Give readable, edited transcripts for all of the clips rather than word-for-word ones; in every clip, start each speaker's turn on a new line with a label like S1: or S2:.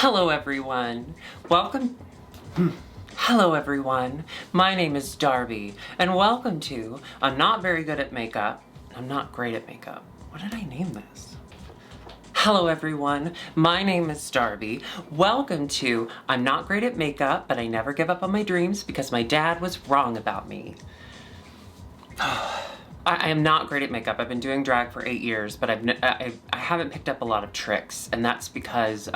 S1: Hello everyone. Hello everyone. My name is Darby and welcome to I'm not very good at makeup. I'm not great at makeup. What did I name this? Hello everyone. My name is Darby. Welcome to I'm not great at makeup, but I never give up on my dreams because my dad was wrong about me. I am not great at makeup. I've been doing drag for 8 years, but I haven't picked up a lot of tricks, and that's because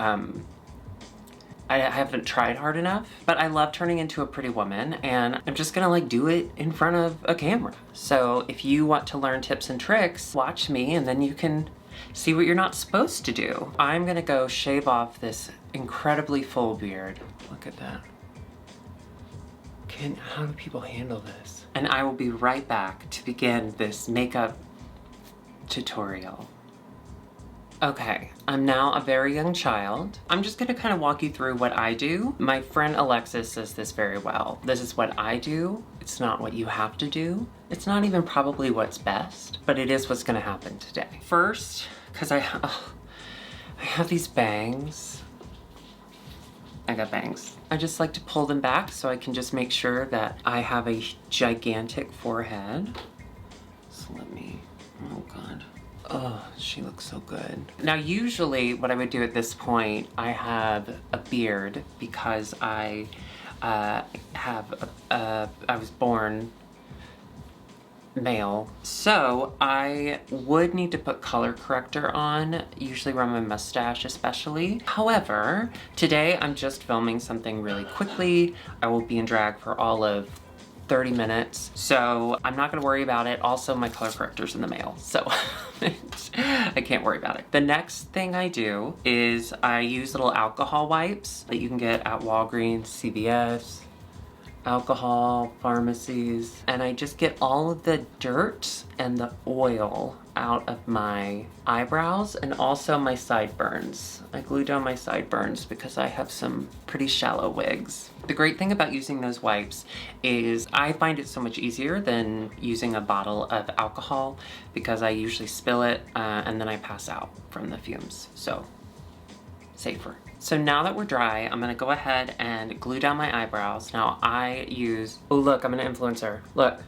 S1: I haven't tried hard enough. But I love turning into a pretty woman, and I'm just gonna do it in front of a camera. So if you want to learn tips and tricks, watch me, and then you can see what you're not supposed to do. I'm gonna go shave off this incredibly full beard. Look at that. How do people handle this? And I will be right back to begin this makeup tutorial. Okay, I'm now a very young child. I'm just gonna kind of walk you through what I do. My friend Alexis says this very well. This is what I do. It's not what you have to do. It's not even probably what's best, but it is what's gonna happen today. First, because I have these bangs. I got bangs. I just like to pull them back so I can just make sure that I have a gigantic forehead. So oh God. Oh, she looks so good. Now, usually what I would do at this point, I have a beard because I was born male. So I would need to put color corrector on, usually around my mustache especially. However, today I'm just filming something really quickly. I will be in drag for all of 30 minutes, so I'm not gonna worry about it. Also, my color corrector's in the mail, so I can't worry about it. The next thing I do is I use little alcohol wipes that you can get at Walgreens, CVS, alcohol, pharmacies, and I just get all of the dirt and the oil out of my eyebrows and also my sideburns. I glue down my sideburns because I have some pretty shallow wigs. The great thing about using those wipes is I find it so much easier than using a bottle of alcohol because I usually spill it and then I pass out from the fumes. So, safer. So now that we're dry, I'm gonna go ahead and glue down my eyebrows. Now I use, oh look, I'm an influencer. Look,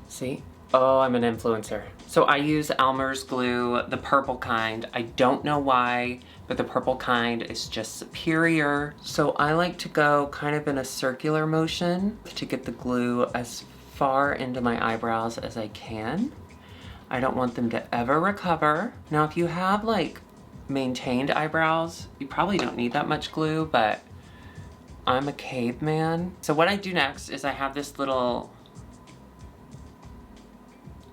S1: see? Oh, I'm an influencer. So I use Elmer's glue, the purple kind. I don't know why, but the purple kind is just superior. So I like to go kind of in a circular motion to get the glue as far into my eyebrows as I can. I don't want them to ever recover. Now, if you have maintained eyebrows, you probably don't need that much glue, but I'm a caveman. So what I do next is I have this little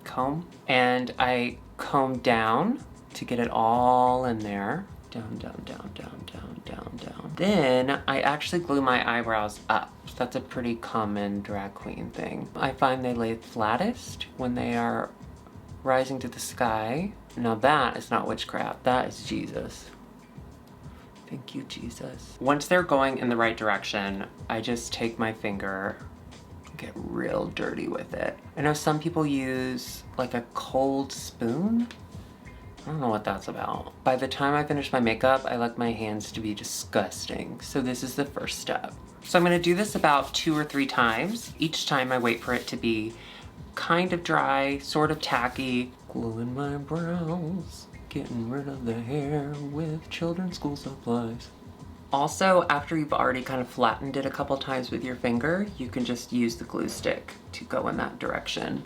S1: comb and I comb down to get it all in there. Down, down, down, down, down, down, down. Then I actually glue my eyebrows up. That's a pretty common drag queen thing. I find they lay flattest when they are rising to the sky. Now that is not witchcraft, that is Jesus. Thank you, Jesus. Once they're going in the right direction, I just take my finger, get real dirty with it. I know some people use a cold spoon. I don't know what that's about. By the time I finish my makeup, I like my hands to be disgusting. So this is the first step. So I'm gonna do this about 2 or 3 times. Each time I wait for it to be kind of dry, sort of tacky. Gluing my brows, getting rid of the hair with children's school supplies. Also, after you've already kind of flattened it a couple times with your finger, you can just use the glue stick to go in that direction.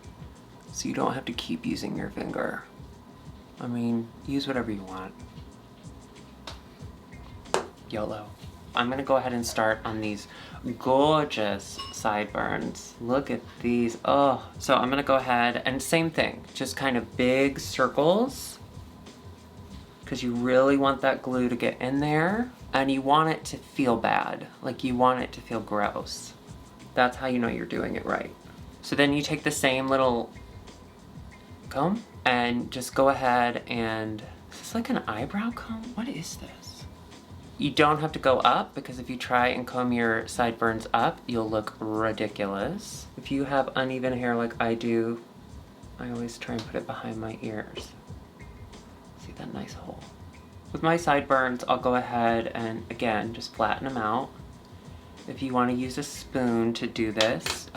S1: So you don't have to keep using your finger. I mean, use whatever you want. YOLO. I'm gonna go ahead and start on these gorgeous sideburns. Look at these, oh. So I'm gonna go ahead and same thing, just kind of big circles because you really want that glue to get in there and you want it to feel bad, you want it to feel gross. That's how you know you're doing it right. So then you take the same little comb and just go ahead and, is this like an eyebrow comb? What is this? You don't have to go up because if you try and comb your sideburns up, you'll look ridiculous. If you have uneven hair like I do, I always try and put it behind my ears. See that nice hole? With my sideburns, I'll go ahead and, again, just flatten them out. If you want to use a spoon to do this,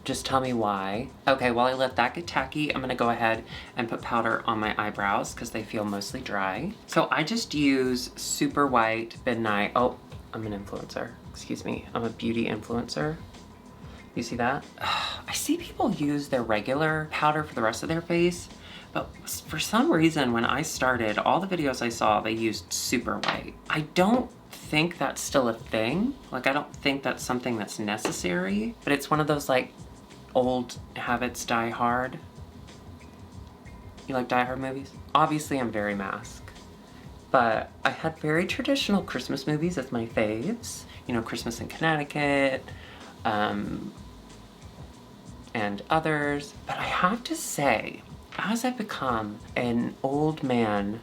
S1: just tell me why. Okay, while I let that get tacky, I'm gonna go ahead and put powder on my eyebrows because they feel mostly dry. So I just use super white midnight. Oh, I'm an influencer. Excuse me, I'm a beauty influencer. You see that? I see people use their regular powder for the rest of their face, but for some reason when I started, all the videos I saw, they used super white. I don't think that's still a thing. Like, I don't think that's something that's necessary, but it's one of those like old habits die hard. You like Die Hard movies? Obviously I'm very mask, but I had very traditional Christmas movies as my faves. You know, Christmas in Connecticut, and others. But I have to say, as I've become an old man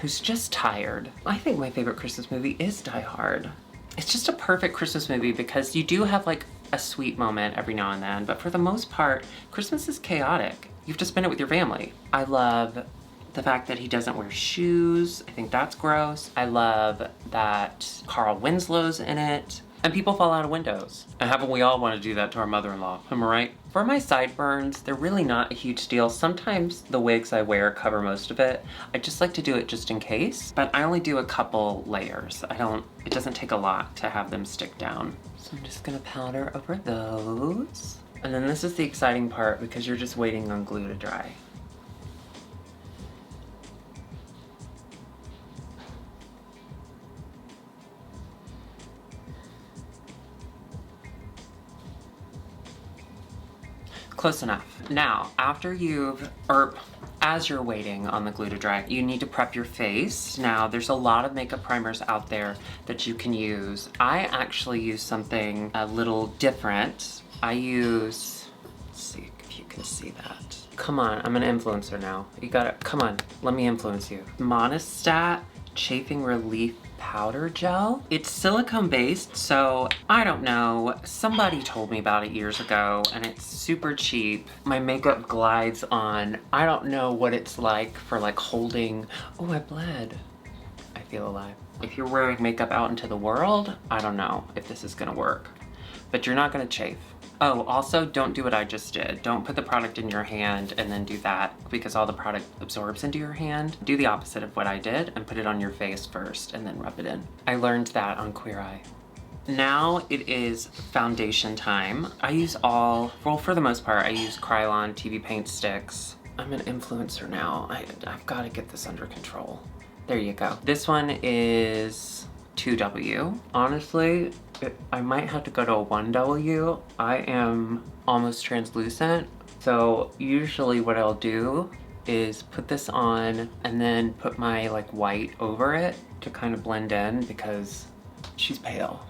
S1: who's just tired, I think my favorite Christmas movie is Die Hard. It's just a perfect Christmas movie because you do have like a sweet moment every now and then, but for the most part, Christmas is chaotic. You have to spend it with your family. I love the fact that he doesn't wear shoes. I think that's gross. I love that Carl Winslow's in it. And people fall out of windows. And haven't we all want to do that to our mother-in-law? Am I right? For my sideburns, they're really not a huge deal. Sometimes the wigs I wear cover most of it. I just like to do it just in case, but I only do a couple layers. It doesn't take a lot to have them stick down. So I'm just gonna powder over those. And then this is the exciting part because you're just waiting on glue to dry. Close enough. Now, as you're waiting on the glue to dry, you need to prep your face. Now, there's a lot of makeup primers out there that you can use. I actually use something a little different. Let's see if you can see that. Come on, I'm an influencer now. Come on, let me influence you. Monistat Chafing Relief Powder Gel. It's silicone based, so I don't know. Somebody told me about it years ago and it's super cheap. My makeup glides on. I don't know what it's like for like holding. Oh, I bled. I feel alive. If you're wearing makeup out into the world, I don't know if this is gonna work, but you're not gonna chafe. Oh, also don't do what I just did. Don't put the product in your hand and then do that because all the product absorbs into your hand. Do the opposite of what I did and put it on your face first and then rub it in. I learned that on Queer Eye. Now it is foundation time. For the most part, I use Krylon TV paint sticks. I'm an influencer now. I've got to get this under control. There you go. This one is 2W. Honestly, I might have to go to a 1W. I am almost translucent. So usually what I'll do is put this on and then put my like white over it to kind of blend in because she's pale.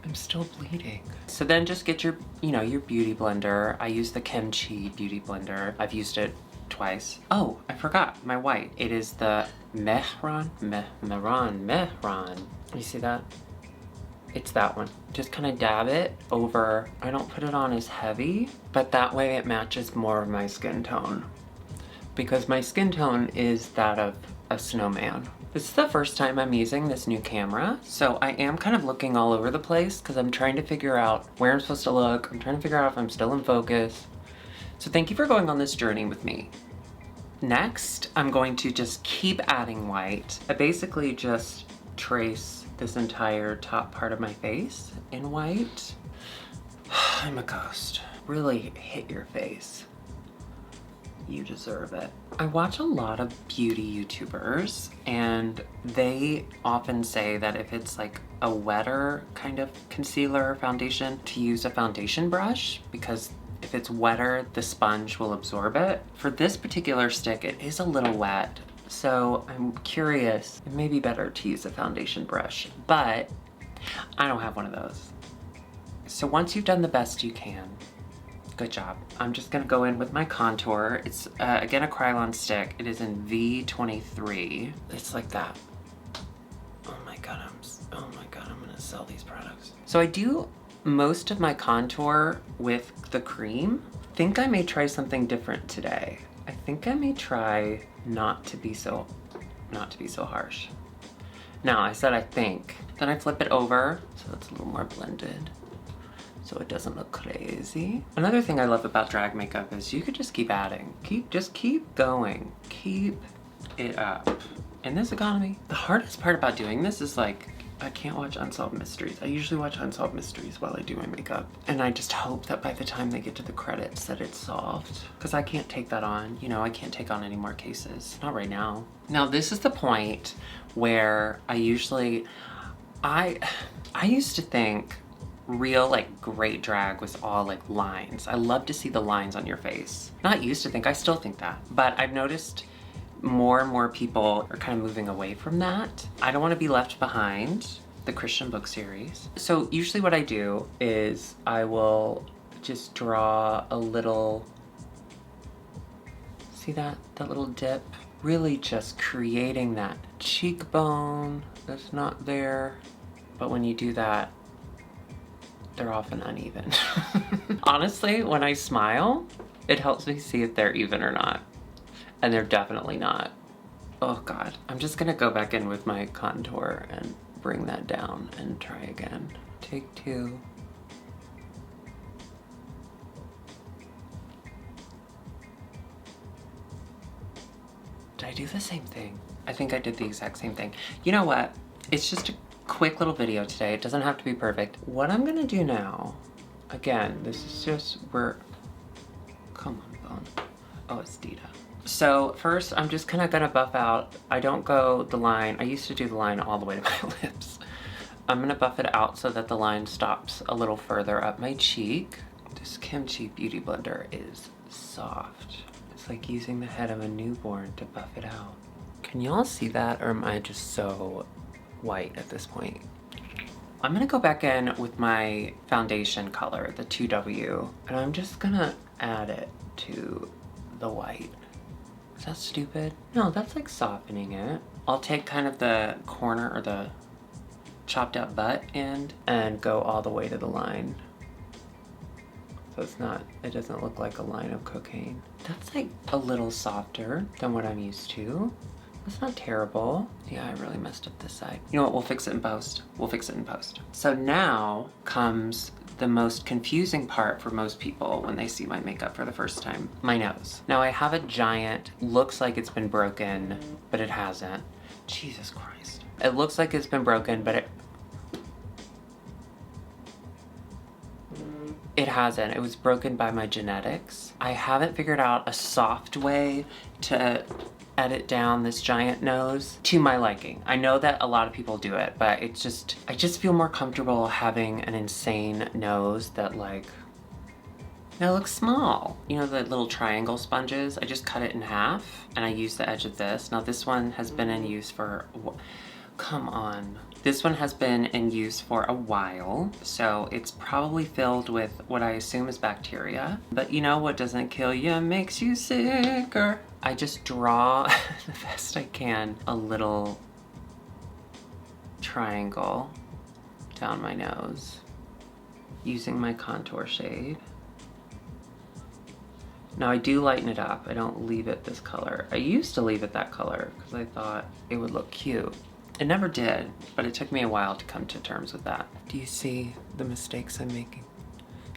S1: I'm still bleeding. So then just get your beauty blender. I use the Kimchi beauty blender. I've used it twice. Oh, I forgot my white. It is the Mehron. You see that? It's that one. Just kind of dab it over. I don't put it on as heavy, but that way it matches more of my skin tone because my skin tone is that of a snowman. This is the first time I'm using this new camera, so I am kind of looking all over the place because I'm trying to figure out where I'm supposed to look. I'm trying to figure out if I'm still in focus. So thank you for going on this journey with me. Next, I'm going to just keep adding white. I basically just trace this entire top part of my face in white. I'm a ghost. Really hit your face. You deserve it. I watch a lot of beauty YouTubers and they often say that if it's like a wetter kind of concealer or foundation to use a foundation brush because if it's wetter, the sponge will absorb it. For this particular stick, it is a little wet. So I'm curious, it may be better to use a foundation brush, but I don't have one of those. So once you've done the best you can, good job. I'm just gonna go in with my contour. It's again a Krylon stick. It is in V23. It's like that. Oh my god, I'm gonna sell these products. So I do most of my contour with the cream. I think I may try something different today. I think I may try not to be so harsh. Now, I said I think. Then I flip it over so it's a little more blended, so it doesn't look crazy. Another thing I love about drag makeup is you could just keep adding. Just keep going. Keep it up. In this economy, the hardest part about doing this is like, I can't watch Unsolved Mysteries. I usually watch Unsolved Mysteries while I do my makeup. And I just hope that by the time they get to the credits that it's solved. Because I can't take that on. You know, I can't take on any more cases. Not right now. Now, this is the point where I used to think real, like, great drag was all like lines. I love to see the lines on your face. Not used to think, I still think that. But I've noticed more and more people are kind of moving away from that. I don't want to be left behind, the Christian book series. So usually what I do is I will just draw a little, see that little dip? Really just creating that cheekbone that's not there. But when you do that, they're often uneven. Honestly, when I smile, it helps me see if they're even or not. And they're definitely not. Oh God. I'm just gonna go back in with my contour and bring that down and try again. Take two. Did I do the same thing? I think I did the exact same thing. You know what? It's just a quick little video today. It doesn't have to be perfect. What I'm gonna do now, again, this is just come on, Bone. Oh, it's Dita. So first, I'm just kind of gonna buff out. I don't go the line. I used to do the line all the way to my lips. I'm gonna buff it out so that the line stops a little further up my cheek. This Kimchi Beauty Blender is soft. It's like using the head of a newborn to buff it out. Can y'all see that, or am I just so white at this point? I'm gonna go back in with my foundation color, the 2W, and I'm just gonna add it to the white. Is that stupid? No, that's like softening it. I'll take kind of the corner or the chopped out butt end and go all the way to the line. So it doesn't look like a line of cocaine. That's like a little softer than what I'm used to. That's not terrible. Yeah, I really messed up this side. You know what, we'll fix it in post. We'll fix it in post. So now comes the most confusing part for most people when they see my makeup for the first time. My nose. Now I have a giant, looks like it's been broken, but it hasn't. Jesus Christ. It looks like it's been broken, but it hasn't. It was broken by my genetics. I haven't figured out a soft way to edit down this giant nose to my liking. I know that a lot of people do it, but I just feel more comfortable having an insane nose that like, it looks small. You know the little triangle sponges? I just cut it in half and I use the edge of this. Now this one has been in use for, come on. This one has been in use for a while, so it's probably filled with what I assume is bacteria. But you know what doesn't kill you makes you sicker. I just draw the best I can a little triangle down my nose using my contour shade. Now I do lighten it up. I don't leave it this color. I used to leave it that color because I thought it would look cute. It never did, but it took me a while to come to terms with that. Do you see the mistakes I'm making?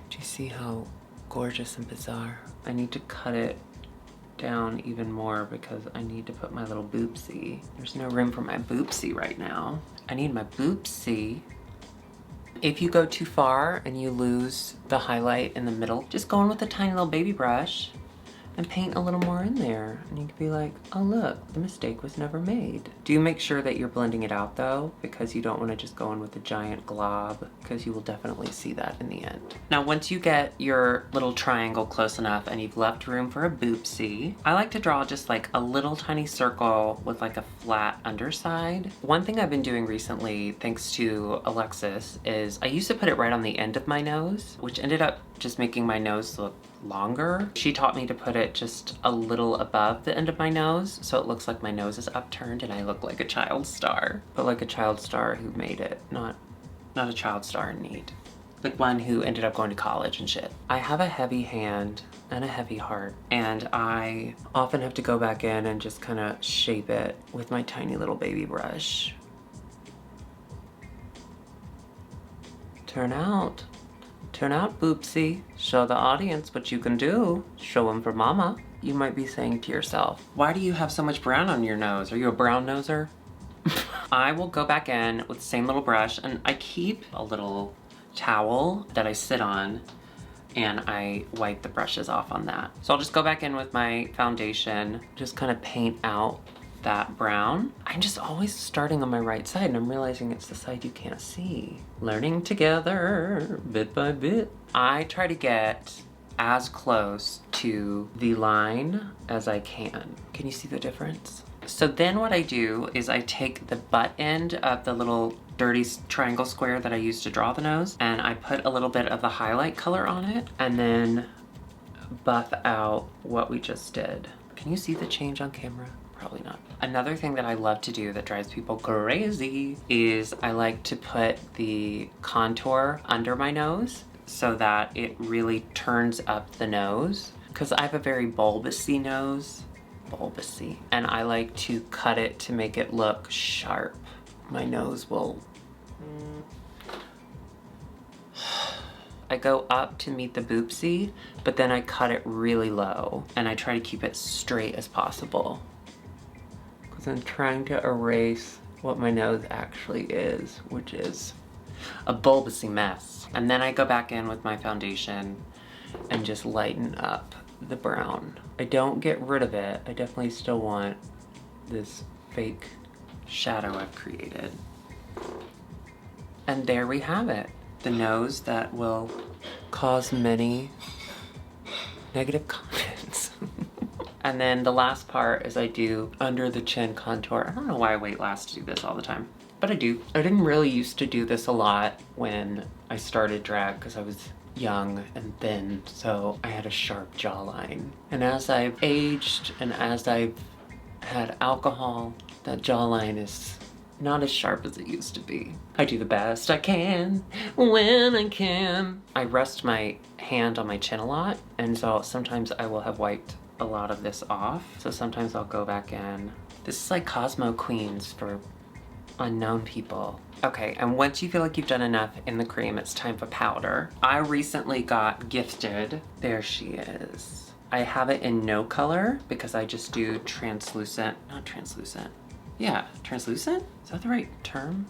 S1: Do you see how gorgeous and bizarre? I need to cut it down even more because I need to put my little boopsie. There's no room for my boopsie right now. I need my boopsie. If you go too far and you lose the highlight in the middle, just go in with a tiny little baby brush and paint a little more in there. And you could be like, oh look, the mistake was never made. Do make sure that you're blending it out though, because you don't want to just go in with a giant glob, because you will definitely see that in the end. Now, once you get your little triangle close enough and you've left room for a boopsie, I like to draw just like a little tiny circle with like a flat underside. One thing I've been doing recently, thanks to Alexis, is I used to put it right on the end of my nose, which ended up just making my nose look longer. She taught me to put it just a little above the end of my nose so it looks like my nose is upturned and I look like a child star. But like a child star who made it, not a child star in need. Like one who ended up going to college and shit. I have a heavy hand and a heavy heart, and I often have to go back in and just kind of shape it with my tiny little baby brush. Turn out, boopsie. Show the audience what you can do. Show them for mama. You might be saying to yourself, why do you have so much brown on your nose? Are you a brown noser? I will go back in with the same little brush, and I keep a little towel that I sit on, and I wipe the brushes off on that. So I'll just go back in with my foundation, just kind of paint out that brown. I'm just always starting on my right side, and I'm realizing it's the side you can't see. Learning together, bit by bit. I try to get as close to the line as I can. Can you see the difference? So then what I do is I take the butt end of the little dirty triangle square that I used to draw the nose, and I put a little bit of the highlight color on it, and then buff out what we just did. Can you see the change on camera? Probably not. Another thing that I love to do that drives people crazy is I like to put the contour under my nose so that it really turns up the nose, because I have a very bulbousy nose. Bulbousy. And I like to cut it to make it look sharp. My nose will... I go up to meet the boopsie, but then I cut it really low, and I try to keep it straight as possible, because I'm trying to erase what my nose actually is, which is a bulbousy mess. And then I go back in with my foundation and just lighten up the brown. I don't get rid of it. I definitely still want this fake shadow I've created. And there we have it. The nose that will cause many negative comments. And then the last part is I do under the chin contour. I don't know why I wait last to do this all the time, but I do. I didn't really used to do this a lot when I started drag because I was young and thin, so I had a sharp jawline. And as I've aged and as I've had alcohol, that jawline is not as sharp as it used to be. I do the best I can when I can. I rest my hand on my chin a lot, and so sometimes I will have wiped a lot of this off. So sometimes I'll go back in. This is like Cosmo Queens for unknown people. Okay, and once you feel like you've done enough in the cream, it's time for powder. I recently got gifted, there she is. I have it in no color because I just do translucent, not translucent. Yeah, translucent? Is that the right term?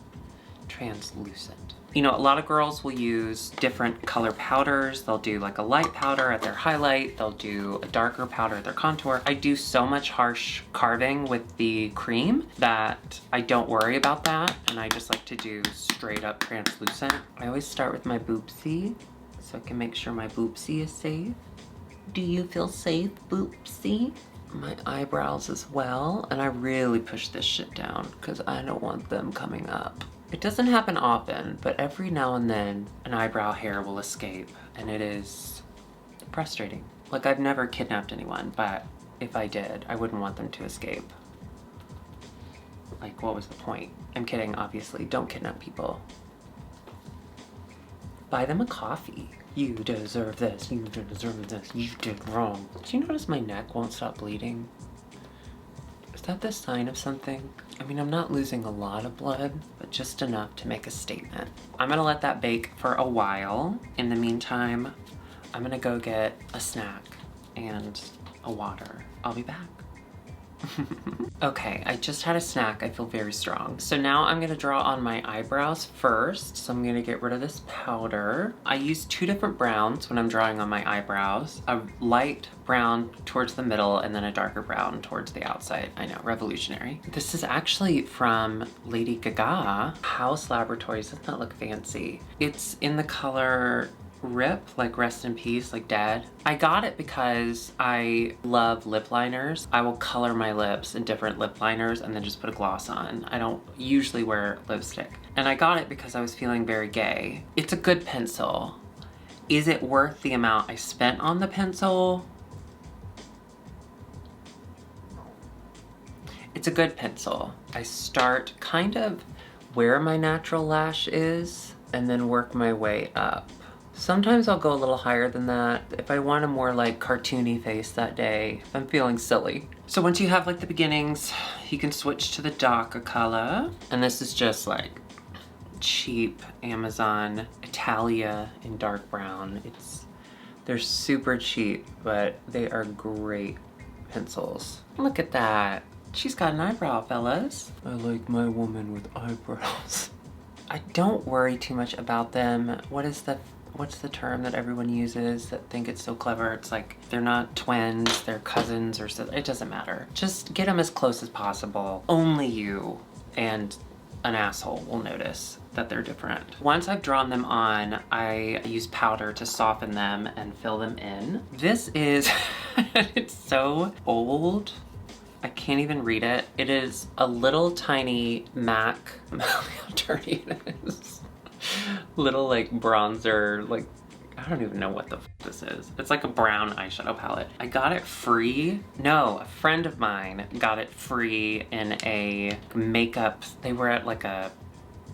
S1: Translucent. You know, a lot of girls will use different color powders. They'll do like a light powder at their highlight. They'll do a darker powder at their contour. I do so much harsh carving with the cream that I don't worry about that. And I just like to do straight up translucent. I always start with my boopsie so I can make sure my boopsie is safe. Do you feel safe, boopsie? My eyebrows as well. And I really push this shit down because I don't want them coming up. It doesn't happen often, but every now and then an eyebrow hair will escape, and it is frustrating. Like, I've never kidnapped anyone, but if I did, I wouldn't want them to escape. Like, what was the point? I'm kidding, obviously. Don't kidnap people. Buy them a coffee. You deserve this. You deserve this. You did wrong. Do you notice my neck won't stop bleeding? Is that the sign of something? I mean, I'm not losing a lot of blood, but just enough to make a statement. I'm gonna let that bake for a while. In the meantime, I'm gonna go get a snack and a water. I'll be back. Okay, I just had a snack. I feel very strong. So now I'm gonna draw on my eyebrows first. So I'm gonna get rid of this powder. I use two different browns when I'm drawing on my eyebrows. A light brown towards the middle and then a darker brown towards the outside. I know, revolutionary. This is actually from Lady Gaga. House Laboratories. Doesn't that look fancy? It's in the color Rip, like rest in peace, like dead. I got it because I love lip liners. I will color my lips in different lip liners and then just put a gloss on. I don't usually wear lipstick. And I got it because I was feeling very gay. It's a good pencil. Is it worth the amount I spent on the pencil? It's a good pencil. I start kind of where my natural lash is and then work my way up. Sometimes I'll go a little higher than that if I want a more like cartoony face that day, if I'm feeling silly. So once you have like the beginnings, you can switch to the darker color. And this is just like cheap Amazon Italia in dark brown. They're super cheap, but they are great pencils. Look at that. She's got an eyebrow, fellas. I like my woman with eyebrows. I don't worry too much about them. What's the term that everyone uses that think it's so clever? It's like they're not twins, they're cousins or so. It doesn't matter. Just get them as close as possible. Only you and an asshole will notice that they're different. Once I've drawn them on, I use powder to soften them and fill them in. This is, it's so old. I can't even read it. It is a little tiny MAC, how dirty it is. Little like bronzer, like, I don't even know what the f this is. It's like a brown eyeshadow palette. I got it free. No, a friend of mine got it free in a makeup. They were at like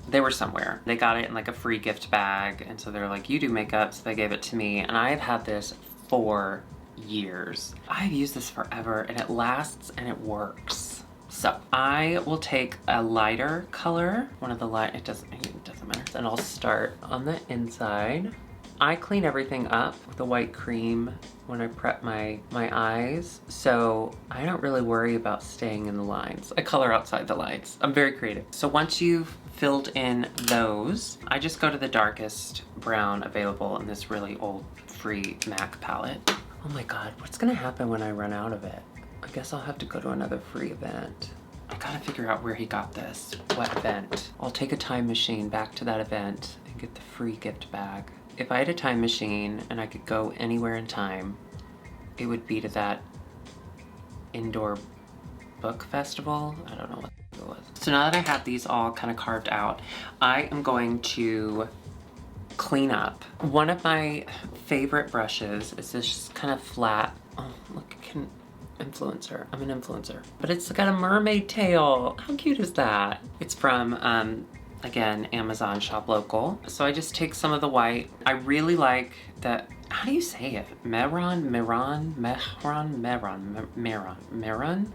S1: they were somewhere. They got it in like a free gift bag. And so they're like, you do makeup. So they gave it to me. And I've had this for years. I've used this forever and it lasts and it works. So I will take a lighter color, one of the light, it doesn't matter. And I'll start on the inside. I clean everything up with a white cream when I prep my eyes, so I don't really worry about staying in the lines. I color outside the lines. I'm very creative. So once you've filled in those, I just go to the darkest brown available in this really old free MAC palette. Oh my God, what's gonna happen when I run out of it? I guess I'll have to go to another free event. I gotta figure out where he got this. What event? I'll take a time machine back to that event and get the free gift bag. If I had a time machine and I could go anywhere in time, it would be to that indoor book festival. I don't know what it was. So now that I have these all kind of carved out, I am going to clean up. One of my favorite brushes is this kind of flat, oh look, I can influencer. I'm an influencer. But it's got a mermaid tail. How cute is that? It's from, again, Amazon Shop Local. So I just take some of the white. I really like that, how do you say it? Meron?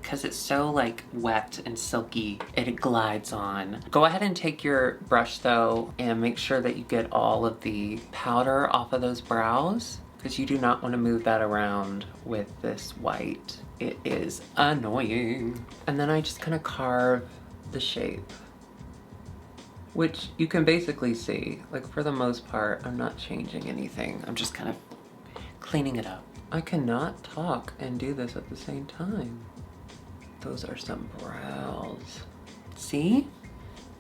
S1: Because it's so like wet and silky, it glides on. Go ahead and take your brush though and make sure that you get all of the powder off of those brows, because you do not want to move that around with this white. It is annoying. And then I just kind of carve the shape, which you can basically see. Like for the most part, I'm not changing anything. I'm just kind of cleaning it up. I cannot talk and do this at the same time. Those are some brows. See?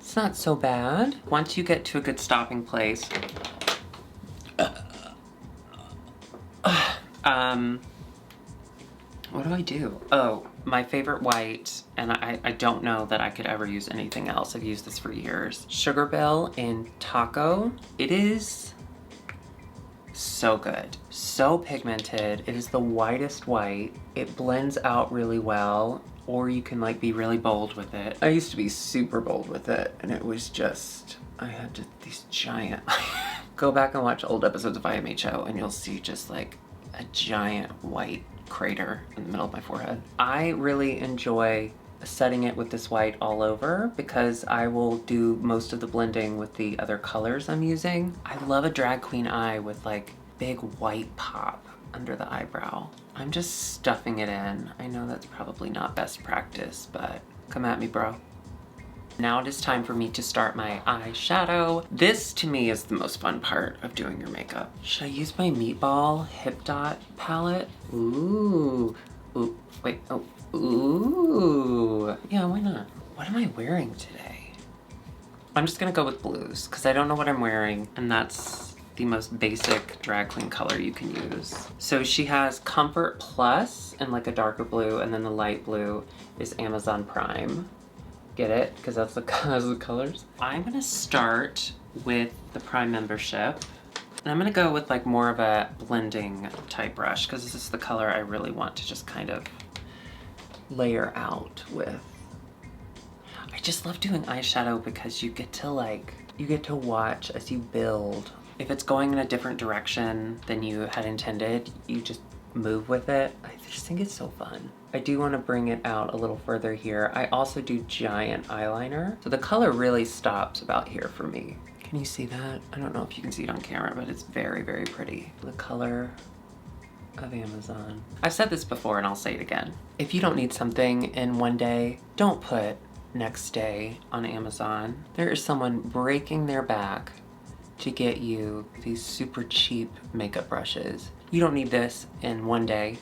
S1: It's not so bad. Once you get to a good stopping place, what do I do? Oh, my favorite white, and I don't know that I could ever use anything else. I've used this for years. Sugar Bell in Taco. It is so good. So pigmented. It is the whitest white. It blends out really well, or you can like be really bold with it. I used to be super bold with it, and it was just, I had just these giant, go back and watch old episodes of IMHO and you'll see just like a giant white crater in the middle of my forehead. I really enjoy setting it with this white all over because I will do most of the blending with the other colors I'm using. I love a drag queen eye with like big white pop under the eyebrow. I'm just stuffing it in. I know that's probably not best practice, but come at me, bro. Now it is time for me to start my eyeshadow. This to me is the most fun part of doing your makeup. Should I use my Meatball Hip Dot palette? Ooh, ooh, wait, oh, ooh. Yeah, why not? What am I wearing today? I'm just gonna go with blues because I don't know what I'm wearing, and that's the most basic drag queen color you can use. So she has Comfort Plus in like a darker blue, and then the light blue is Amazon Prime. Get it? Because that's the colors. I'm gonna start with the Prime membership. And I'm gonna go with like more of a blending type brush because this is the color I really want to just kind of layer out with. I just love doing eyeshadow because you get to watch as you build If it's going in a different direction than you had intended, you just move with it. I just think it's so fun. I do want to bring it out a little further here. I also do giant eyeliner. So the color really stops about here for me. Can you see that? I don't know if you can see it on camera, but it's very, very pretty. The color of Amazon. I've said this before and I'll say it again. If you don't need something in one day, don't put next day on Amazon. There is someone breaking their back to get you these super cheap makeup brushes. You don't need this in one day.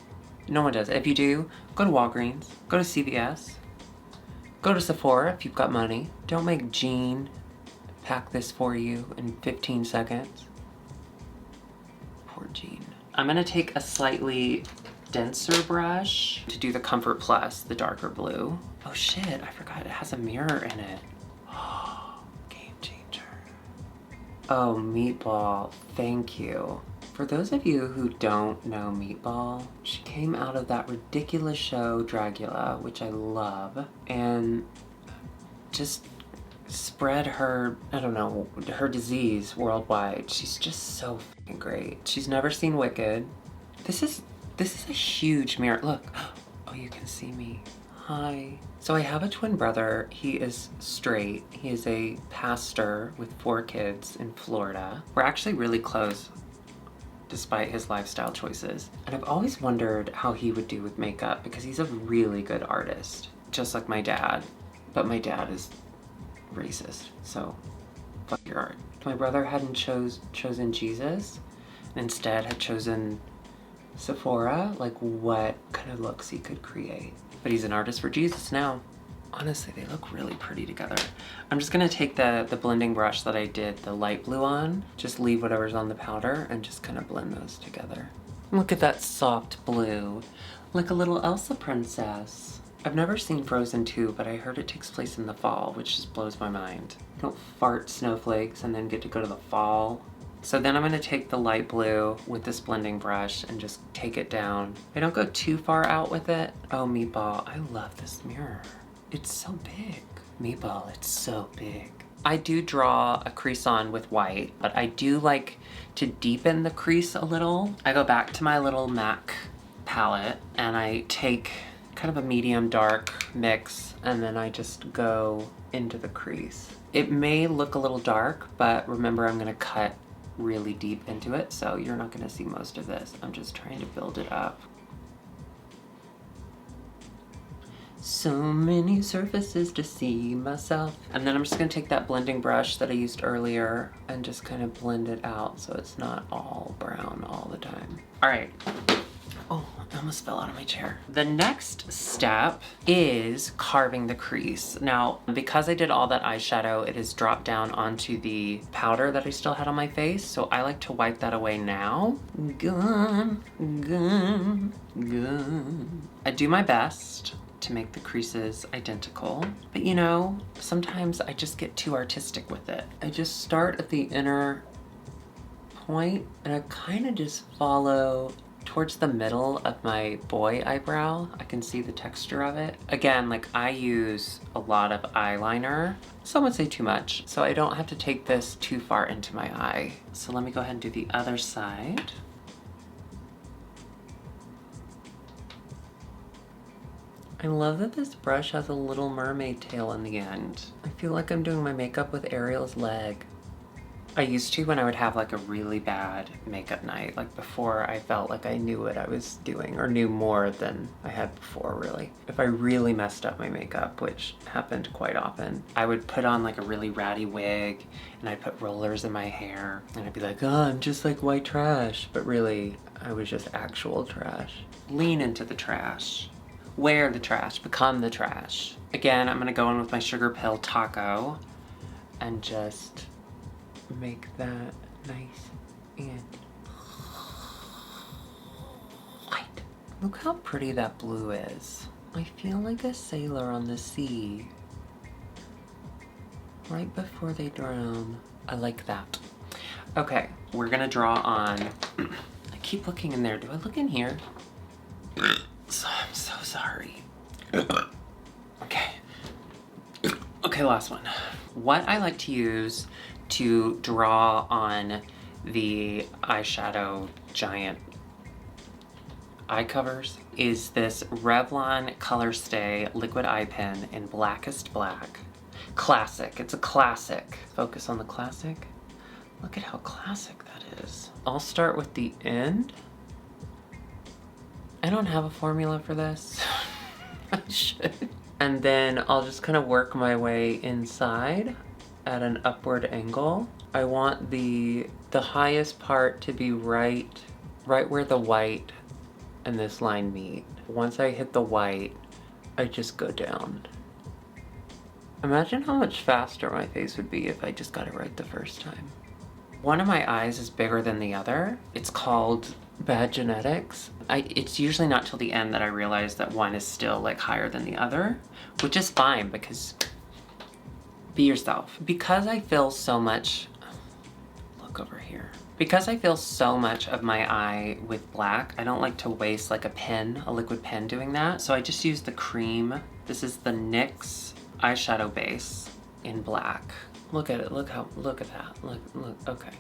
S1: No one does. If you do, go to Walgreens, go to CVS, go to Sephora if you've got money. Don't make Jean pack this for you in 15 seconds. Poor Jean. I'm gonna take a slightly denser brush to do the Comfort Plus, the darker blue. Oh shit, I forgot it has a mirror in it. Game changer. Oh, Meatball, thank you. For those of you who don't know Meatball, she came out of that ridiculous show, Dragula, which I love, and just spread her, I don't know, her disease worldwide. She's just so fucking great. She's never seen Wicked. This is a huge mirror. Look, oh, you can see me. Hi. So I have a twin brother. He is straight. He is a pastor with 4 kids in Florida. We're actually really close despite his lifestyle choices. And I've always wondered how he would do with makeup because he's a really good artist, just like my dad. But my dad is racist, so fuck your art. If my brother hadn't chosen Jesus and instead had chosen Sephora, like what kind of looks he could create. But he's an artist for Jesus now. Honestly, they look really pretty together. I'm just gonna take the blending brush that I did the light blue on, just leave whatever's on the powder and just kind of blend those together. Look at that soft blue, like a little Elsa princess. I've never seen Frozen 2, but I heard it takes place in the fall, which just blows my mind. You don't fart snowflakes and then get to go to the fall. So then I'm gonna take the light blue with this blending brush and just take it down. I don't go too far out with it. Oh, Meatball, I love this mirror. It's so big. Meatball, it's so big. I do draw a crease on with white, but I do like to deepen the crease a little. I go back to my little MAC palette and I take kind of a medium dark mix and then I just go into the crease. It may look a little dark, but remember I'm gonna cut really deep into it, so you're not gonna see most of this. I'm just trying to build it up. So many surfaces to see myself. And then I'm just gonna take that blending brush that I used earlier and just kind of blend it out so it's not all brown all the time. All right. Oh, I almost fell out of my chair. The next step is carving the crease. Now, because I did all that eyeshadow, it has dropped down onto the powder that I still had on my face, so I like to wipe that away now. Gone. I do my best to make the creases identical, but you know, sometimes I just get too artistic with it. I just start at the inner point and I kind of just follow towards the middle of my boy eyebrow. I can see the texture of it. Again, like I use a lot of eyeliner. Some would say too much, so I don't have to take this too far into my eye. So let me go ahead and do the other side. I love that this brush has a little mermaid tail in the end. I feel like I'm doing my makeup with Ariel's leg. I used to when I would have like a really bad makeup night, like before I felt like I knew what I was doing or knew more than I had before, really. If I really messed up my makeup, which happened quite often, I would put on like a really ratty wig and I'd put rollers in my hair and I'd be like, oh, I'm just like white trash. But really, I was just actual trash. Lean into the trash. Wear the trash, become the trash. Again, I'm gonna go in with my Sugar Pill Taco and just make that nice and white. Look how pretty that blue is. I feel like a sailor on the sea. Right before they drown. I like that. Okay, we're gonna draw on, I keep looking in there. Do I look in here? So, I'm so sorry. Okay. Okay, last one. What I like to use to draw on the eyeshadow giant eye covers is this Revlon Color Stay Liquid Eye Pen in Blackest Black. Classic, it's a classic. Focus on the classic. Look at how classic that is. I'll start with the end. I don't have a formula for this. I should. And then I'll just kind of work my way inside at an upward angle. I want the highest part to be right where the white and this line meet. Once I hit the white, I just go down. Imagine how much faster my face would be if I just got it right the first time. One of my eyes is bigger than the other. It's called bad genetics. It's usually not till the end that I realize that one is still like higher than the other, which is fine because be yourself. Because I feel so much, look over here. Because I feel so much of my eye with black, I don't like to waste like a liquid pen doing that. So I just use the cream. This is the NYX eyeshadow base in black. Look at it, look at that, look, okay.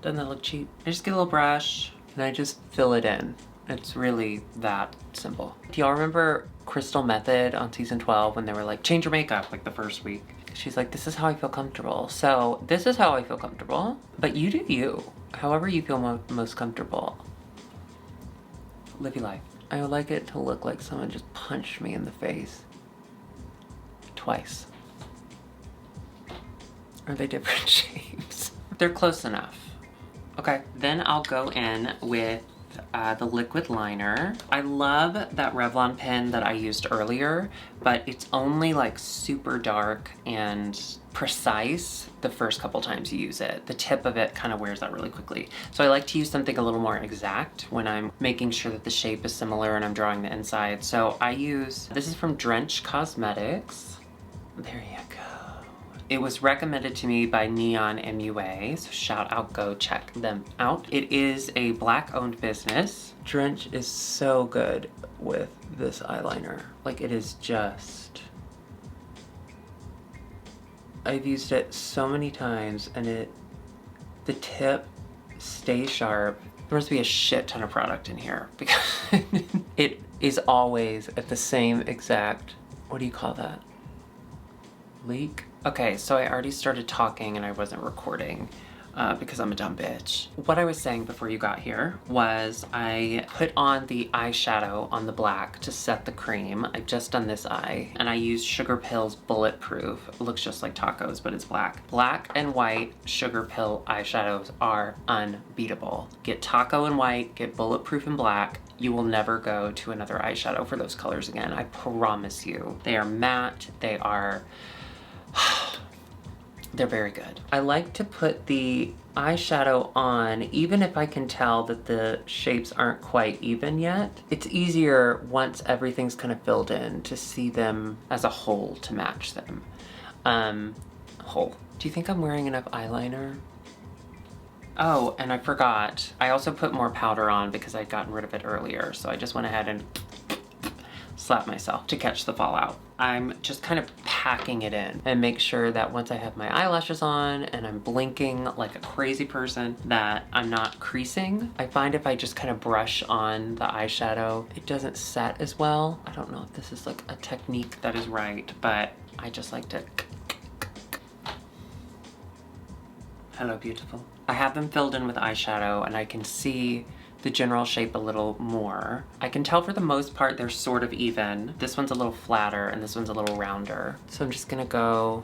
S1: Doesn't that look cheap? I just get a little brush and I just fill it in. It's really that simple. Do y'all remember Crystal Method on season 12 when they were like, change your makeup like the first week? She's like, this is how I feel comfortable. So this is how I feel comfortable, but you do you. However you feel most comfortable. Live your life. I would like it to look like someone just punched me in the face. Twice. Are they different shapes? They're close enough. Okay, then I'll go in with the liquid liner. I love that Revlon pen that I used earlier, but it's only like super dark and precise the first couple times you use it. The tip of it kind of wears out really quickly. So I like to use something a little more exact when I'm making sure that the shape is similar and I'm drawing the inside. So I use, this is from Drench Cosmetics. There you go. It was recommended to me by Neon MUA, so shout out, go check them out. It is a black-owned business. Drench is so good with this eyeliner. Like, it is just... I've used it so many times, and the tip stays sharp. There must be a shit ton of product in here, because it is always at the same exact, what do you call that? Leak? Okay, so I already started talking and I wasn't recording because I'm a dumb bitch. What I was saying before you got here was I put on the eyeshadow on the black to set the cream. I've just done this eye and I used Sugar Pill's Bulletproof. It looks just like tacos, but it's black. Black and white Sugar Pill eyeshadows are unbeatable. Get taco and white, get Bulletproof and black. You will never go to another eyeshadow for those colors again. I promise you. They are matte, they are... They're very good. I like to put the eyeshadow on even if I can tell that the shapes aren't quite even yet. It's easier once everything's kind of filled in to see them as a whole to match them. Whole. Do you think I'm wearing enough eyeliner? Oh, and I forgot. I also put more powder on because I'd gotten rid of it earlier. So I just went ahead and slap myself to catch the fallout. I'm just kind of packing it in and make sure that once I have my eyelashes on and I'm blinking like a crazy person that I'm not creasing. I find if I just kind of brush on the eyeshadow, it doesn't set as well. I don't know if this is like a technique that is right, but I just like to... Hello, beautiful. I have them filled in with eyeshadow and I can see the general shape a little more. I can tell for the most part they're sort of even. This one's a little flatter and this one's a little rounder. So I'm just gonna go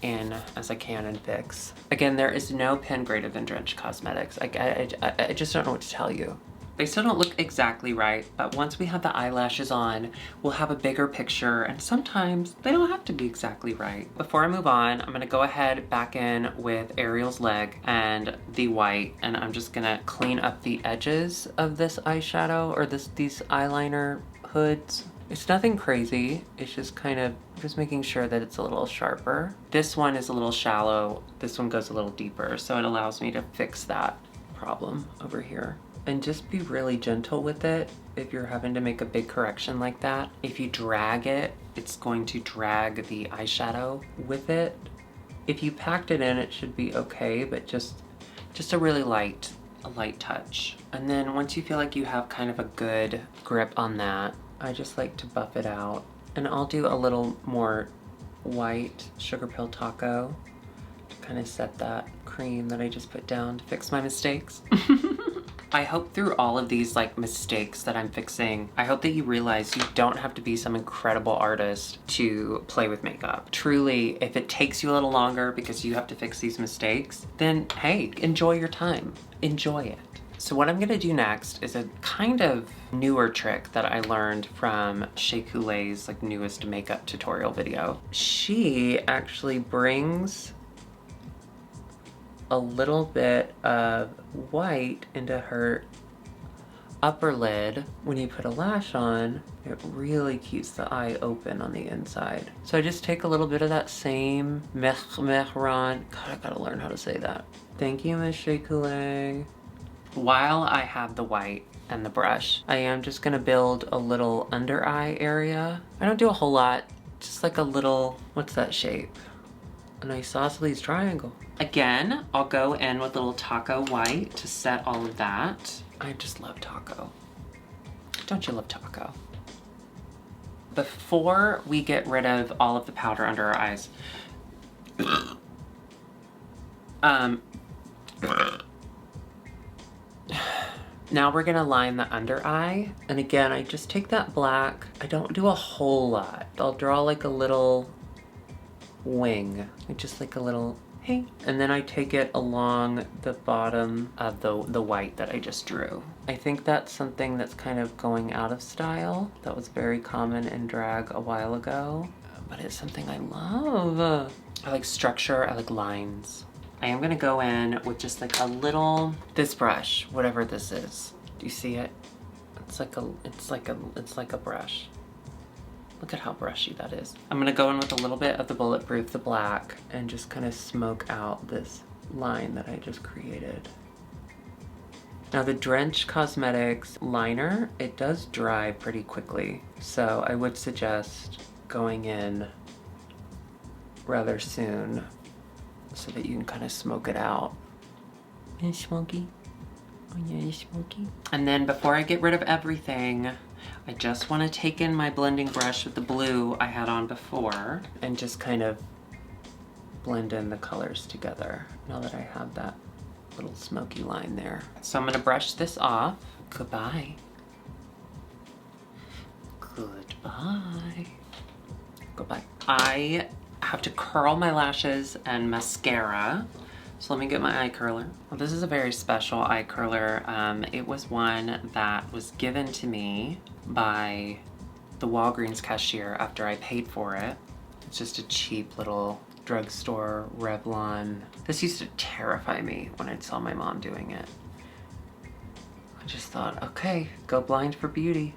S1: in as I can and fix. Again, there is no pen greater than Drench Cosmetics. I just don't know what to tell you. They still don't look exactly right, but once we have the eyelashes on, we'll have a bigger picture, and sometimes they don't have to be exactly right. Before I move on, I'm gonna go ahead back in with Ariel's leg and the white, and I'm just gonna clean up the edges of this eyeshadow, or these eyeliner hoods. It's nothing crazy, it's just kind of just making sure that it's a little sharper. This one is a little shallow, this one goes a little deeper, so it allows me to fix that problem over here. And just be really gentle with it if you're having to make a big correction like that. If you drag it, it's going to drag the eyeshadow with it. If you packed it in, it should be okay, but just a really light a light touch. And then once you feel like you have kind of a good grip on that, I just like to buff it out. And I'll do a little more white sugar pill taco to kind of set that cream that I just put down to fix my mistakes. I hope through all of these like mistakes that I'm fixing, I hope that you realize you don't have to be some incredible artist to play with makeup. Truly, if it takes you a little longer because you have to fix these mistakes, then hey, enjoy your time. Enjoy it. So what I'm gonna do next is a kind of newer trick that I learned from Shea Coulee's like newest makeup tutorial video. She actually brings a little bit of white into her upper lid. When you put a lash on, it really keeps the eye open on the inside. So I just take a little bit of that same mehron. God, I gotta learn how to say that. Thank you, Miss Shea Coulee. While I have the white and the brush, I am just gonna build a little under eye area. I don't do a whole lot, just like a little, what's that shape? An isosceles triangle. Again, I'll go in with a little taco white to set all of that. I just love taco. Don't you love taco? Before we get rid of all of the powder under our eyes, now we're gonna line the under eye. And again, I just take that black. I don't do a whole lot. I'll draw like a little wing, just like a little, hey. And then I take it along the bottom of the white that I just drew. I think that's something that's kind of going out of style. That was very common in drag a while ago, but it's something I love. I like structure, I like lines. I am gonna go in with just like a little, this brush, whatever this is. Do you see it? It's like a brush. Look at how brushy that is. I'm gonna go in with a little bit of the Bulletproof, the black, and just kind of smoke out this line that I just created. Now the Drench Cosmetics liner, it does dry pretty quickly. So I would suggest going in rather soon so that you can kind of smoke it out. It's smoky. Oh yeah, it's smoky. And then before I get rid of everything, I just want to take in my blending brush with the blue I had on before and just kind of blend in the colors together now that I have that little smoky line there. So I'm going to brush this off. Goodbye. Goodbye. Goodbye. I have to curl my lashes and mascara. So let me get my eye curler. Well, this is a very special eye curler. It was one that was given to me by the Walgreens cashier after I paid for it. It's just a cheap little drugstore Revlon. This used to terrify me when I'd saw my mom doing it. I just thought, okay, go blind for beauty.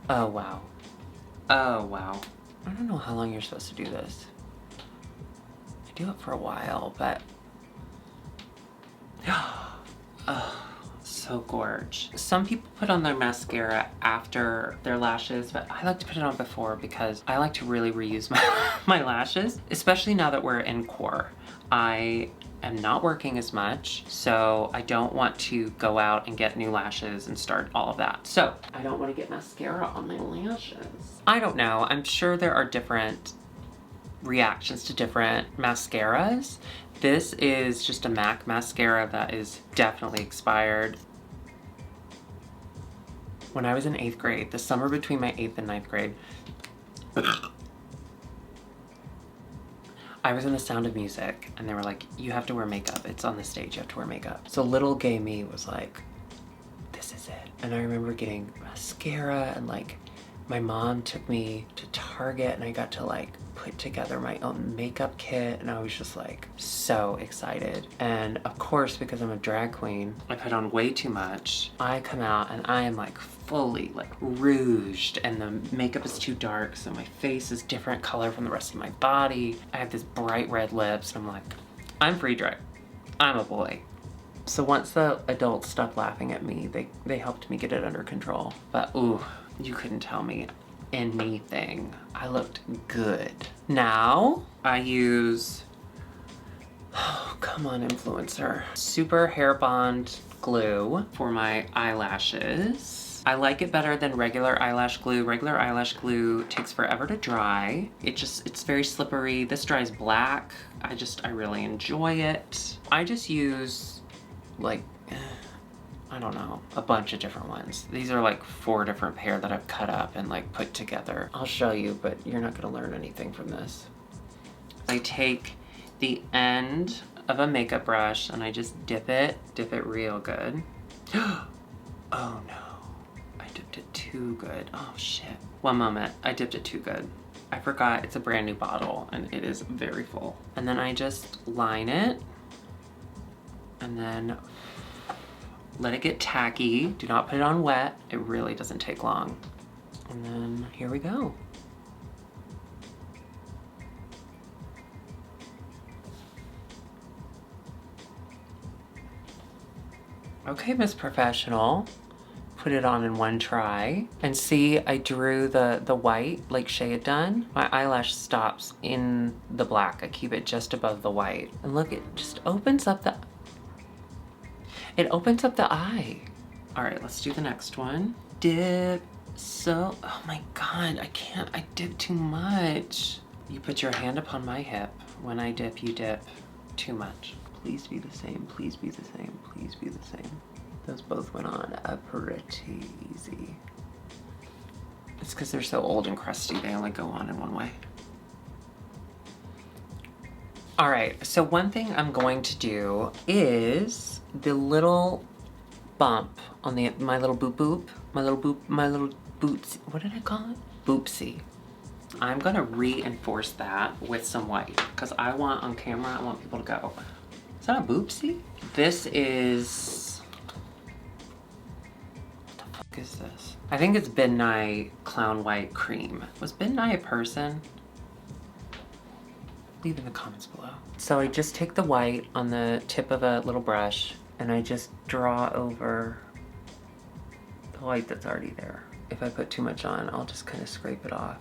S1: Oh, wow. Oh, wow. I don't know how long you're supposed to do this. I do it for a while, but oh, so gorge. Some people put on their mascara after their lashes, but I like to put it on before because I like to really reuse my lashes, especially now that we're in core. I am not working as much, so I don't want to go out and get new lashes and start all of that. So I don't want to get mascara on my lashes. I don't know. I'm sure there are different reactions to different mascaras. This is just a MAC mascara that is definitely expired. When I was in 8th grade, the summer between my 8th and 9th grade, I was in The Sound of Music and they were like, you have to wear makeup. It's on the stage, you have to wear makeup. So little gay me was like, this is it. And I remember getting mascara and like, my mom took me to Target and I got to like put together my own makeup kit and I was just like so excited. And of course, because I'm a drag queen, I put on way too much. I come out and I am like fully like rouged and the makeup is too dark, so my face is different color from the rest of my body. I have this bright red lips and I'm like, I'm free drag. I'm a boy. So once the adults stopped laughing at me, they helped me get it under control. But ooh, you couldn't tell me anything. I looked good. Now I use, oh come on, influencer. Super Hair Bond glue for my eyelashes. I like it better than regular eyelash glue. Regular eyelash glue takes forever to dry. It's very slippery. This dries black. I really enjoy it. I just use like, I don't know, a bunch of different ones. These are like 4 different pair that I've cut up and like put together. I'll show you, but you're not gonna learn anything from this. I take the end of a makeup brush and I just dip it real good. Oh no, I dipped it too good. Oh shit. One moment, I dipped it too good. I forgot it's a brand new bottle and it is very full. And then I just line it and then let it get tacky. Do not put it on wet. It really doesn't take long. And then here we go. Okay, Miss Professional. Put it on in one try. And see, I drew the white like Shay had done. My eyelash stops in the black. I keep it just above the white. And look, it just opens up the... It opens up the eye. All right, let's do the next one. Dip. So, oh my God, I dip too much. You put your hand upon my hip. When I dip, you dip too much. Please be the same, please be the same, please be the same. Those both went on pretty easy. It's because they're so old and crusty, they only go on in one way. All right, so one thing I'm going to do is the little bump on my little my little boots, what did I call it? Boopsie. I'm gonna reinforce that with some white because I want on camera, I want people to go, is that a boopsie? This is, what the fuck is this? I think it's Ben Nye Clown White Cream. Was Ben Nye a person? Leave in the comments below. So I just take the white on the tip of a little brush and I just draw over the white that's already there. If I put too much on, I'll just kind of scrape it off.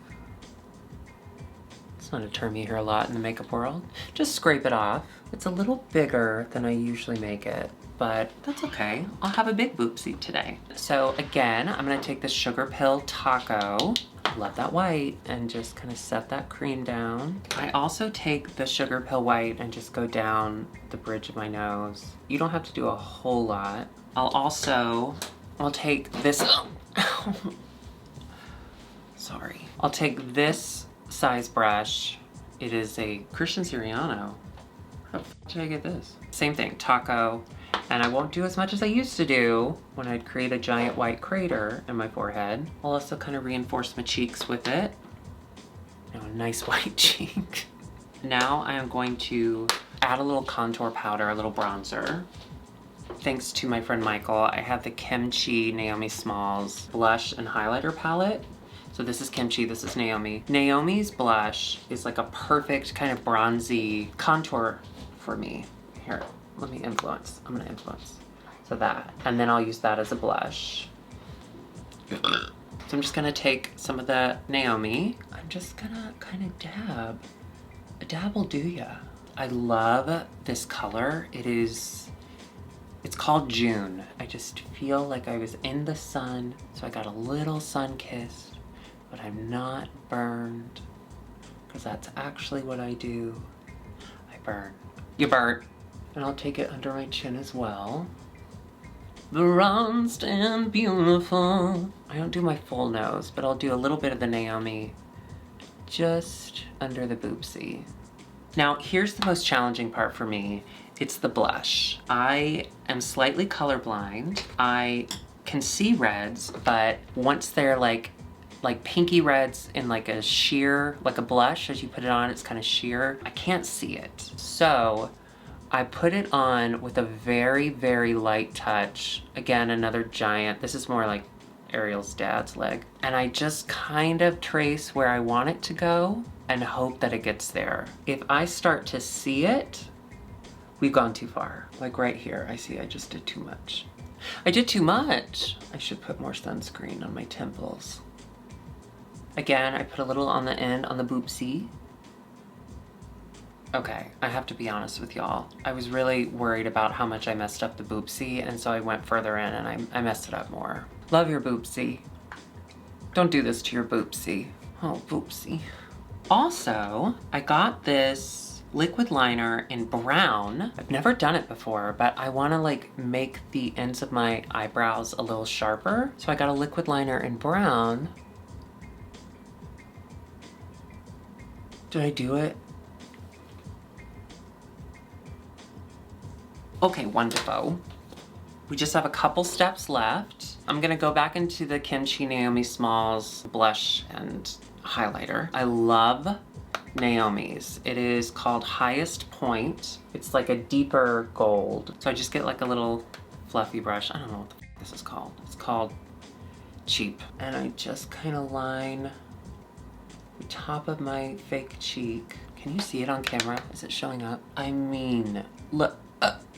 S1: It's not a term you hear a lot in the makeup world. Just scrape it off. It's a little bigger than I usually make it, but that's okay. I'll have a big boopsie today. So again, I'm gonna take this Sugar Pill Taco, love that white, and just kind of set that cream down. I also take the Sugar Pill White and just go down the bridge of my nose. You don't have to do a whole lot. I'll take this, sorry. I'll take this size brush. It is a Christian Siriano. How the fuck did I get this? Same thing, taco. And I won't do as much as I used to do when I'd create a giant white crater in my forehead. I'll also kind of reinforce my cheeks with it. You know, a nice white cheek. Now I am going to add a little contour powder, a little bronzer. Thanks to my friend Michael, I have the Kimchi Naomi Smalls blush and highlighter palette. So this is Kimchi, this is Naomi. Naomi's blush is like a perfect kind of bronzy contour for me. Here, let me influence. I'm gonna influence. So that, and then I'll use that as a blush. So I'm just gonna take some of the Naomi. I'm just gonna kind of dab. A dab will do ya. I love this color. It's called June. I just feel like I was in the sun, so I got a little sun-kissed, but I'm not burned, because that's actually what I do. I burn. You burnt. And I'll take it under my chin as well. Bronzed and beautiful. I don't do my full nose, but I'll do a little bit of the Naomi just under the boopsie. Now, here's the most challenging part for me. It's the blush. I am slightly colorblind. I can see reds, but once they're like pinky reds in like a sheer, like a blush, as you put it on, it's kind of sheer. I can't see it. So I put it on with a very, very light touch. Again, another giant. This is more like Ariel's dad's leg. And I just kind of trace where I want it to go and hope that it gets there. If I start to see it, we've gone too far. Like right here, I see I just did too much. I did too much. I should put more sunscreen on my temples. Again, I put a little on the end, on the boopsie. Okay, I have to be honest with y'all. I was really worried about how much I messed up the boopsie, and so I went further in and I messed it up more. Love your boopsie. Don't do this to your boopsie. Oh, boopsie. Also, I got this liquid liner in brown. I've never done it before, but I wanna like make the ends of my eyebrows a little sharper. So I got a liquid liner in brown. Did I do it? Okay, wonderful. We just have a couple steps left. I'm gonna go back into the Kimchi Naomi Smalls blush and highlighter. I love Naomi's. It is called Highest Point. It's like a deeper gold. So I just get like a little fluffy brush. I don't know what the f this is called. It's called Cheap. And I just kind of line the top of my fake cheek. Can you see it on camera? Is it showing up? I mean, look.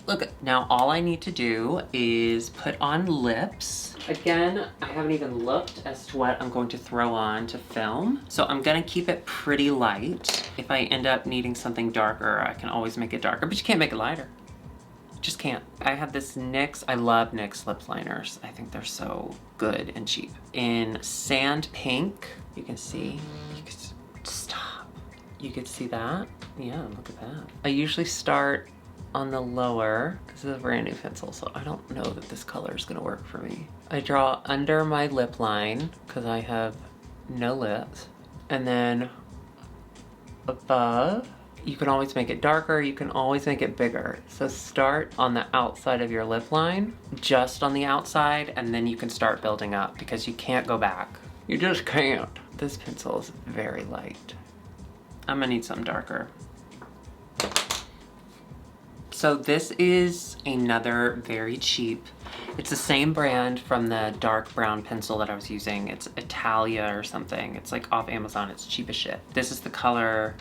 S1: Look, now all I need to do is put on lips. Again, I haven't even looked as to what I'm going to throw on to film. So I'm gonna keep it pretty light. If I end up needing something darker, I can always make it darker, but you can't make it lighter. Just can't. I have this NYX, I love NYX lip liners. I think they're so good and cheap. In Sand Pink, you can see, stop. You could see that? Yeah, look at that. I usually start on the lower. This is a brand new pencil, so I don't know that this color is gonna work for me. I draw under my lip line because I have no lips. And then above, you can always make it darker, you can always make it bigger. So start on the outside of your lip line, just on the outside, and then you can start building up because you can't go back. You just can't. This pencil is very light. I'm gonna need something darker. So this is another very cheap, it's the same brand from the dark brown pencil that I was using. It's Italia or something. It's like off Amazon, it's cheap as shit. This is the color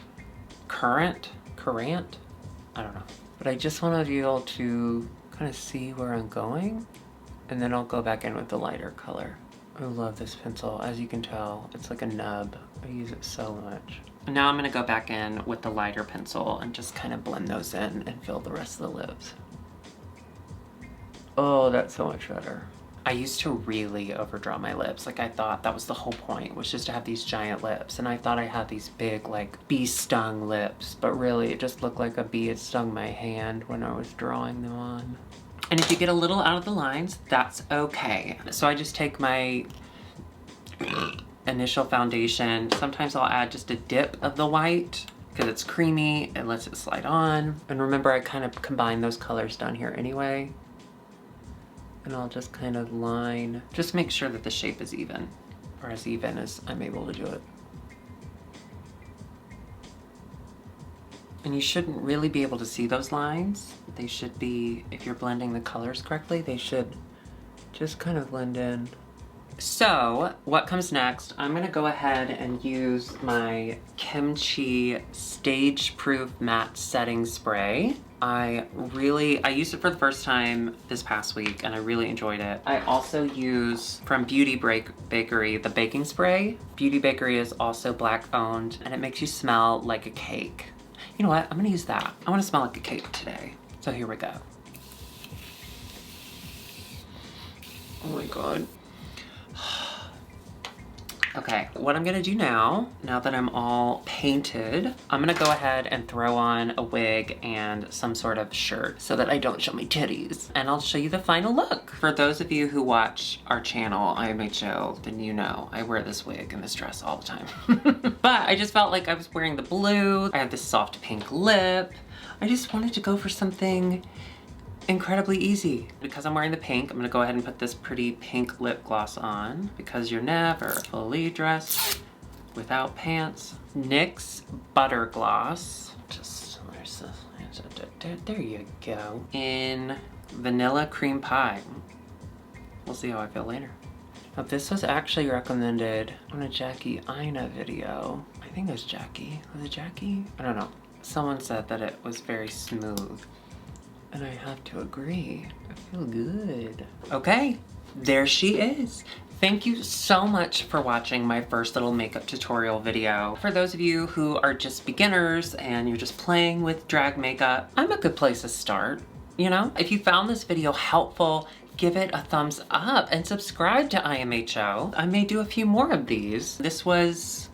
S1: Currant? I don't know. But I just want to be able to kind of see where I'm going, and then I'll go back in with the lighter color. I love this pencil. As you can tell, it's like a nub. I use it so much. Now I'm gonna go back in with the lighter pencil and just kind of blend those in and fill the rest of the lips. Oh, that's so much better. I used to really overdraw my lips. Like I thought that was the whole point, was just to have these giant lips. And I thought I had these big like bee stung lips, but really it just looked like a bee had stung my hand when I was drawing them on. And if you get a little out of the lines, that's okay. So I just take my initial foundation. Sometimes I'll add just a dip of the white because it's creamy. It lets it slide on. And remember, I kind of combine those colors down here anyway. And I'll just kind of line, just make sure that the shape is even, or as even as I'm able to do it. And you shouldn't really be able to see those lines. They should be, if you're blending the colors correctly, they should just kind of blend in. So what comes next, I'm gonna go ahead and use my Kimchi Stage Proof Matte Setting Spray. I used it for the first time this past week and I really enjoyed it. I also use from Beauty Bakery, the baking spray. Beauty Bakery is also Black owned and it makes you smell like a cake. You know what, I'm gonna use that. I wanna smell like a cake today. So here we go. Oh my God. Okay, what I'm gonna do now that I'm all painted, I'm gonna go ahead and throw on a wig and some sort of shirt so that I don't show my titties. And I'll show you the final look. For those of you who watch our channel, IMHO, then you know I wear this wig and this dress all the time. But I just felt like I was wearing the blue. I have this soft pink lip. I just wanted to go for something incredibly easy. Because I'm wearing the pink, I'm gonna go ahead and put this pretty pink lip gloss on because you're never fully dressed without pants. NYX Butter Gloss. There you go. In Vanilla Cream Pie. We'll see how I feel later. Now this was actually recommended on a Jackie Ina video. I think it was Jackie. Was it Jackie? I don't know. Someone said that it was very smooth. And I have to agree, I feel good. Okay, there she is. Thank you so much for watching my first little makeup tutorial video. For those of you who are just beginners and you're just playing with drag makeup, I'm a good place to start, you know? If you found this video helpful, give it a thumbs up and subscribe to IMHO. I may do a few more of these. This was,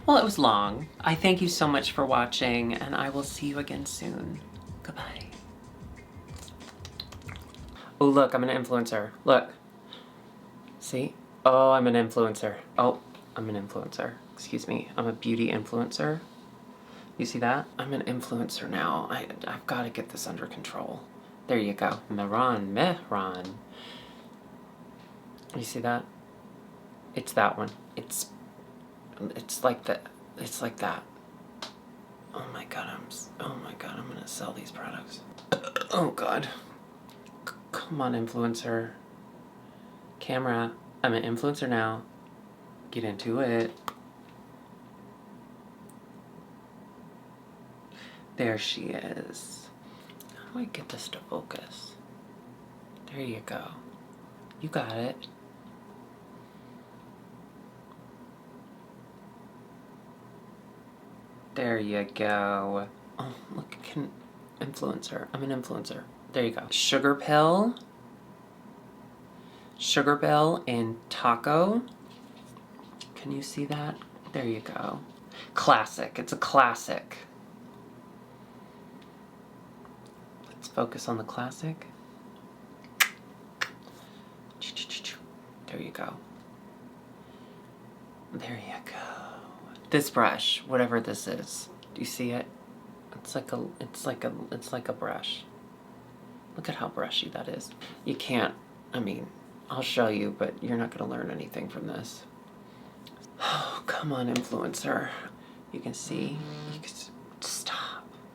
S1: well, it was long. I thank you so much for watching, and I will see you again soon. Goodbye. Oh, look, I'm an influencer. Look. See? Oh, I'm an influencer. Oh, I'm an influencer. Excuse me. I'm a beauty influencer. You see that? I'm an influencer now. I've got to get this under control. There you go. Mehran. You see that? It's that one. It's like that. It's like that. Oh my god, I'm gonna sell these products. Oh god. Come on, influencer. Camera. I'm an influencer now. Get into it. There she is. How do I get this to focus? There you go. You got it. There you go. Oh, look, I can influencer. I'm an influencer. There you go. Sugar Pill and Taco. Can you see that? There you go. Classic. It's a classic. Let's focus on the classic. There you go. There you go. This brush, whatever this is, do you see it? It's like a brush. Look at how brushy that is. You can't, I mean, I'll show you, but you're not gonna learn anything from this. Oh, come on, influencer. You can see, stop.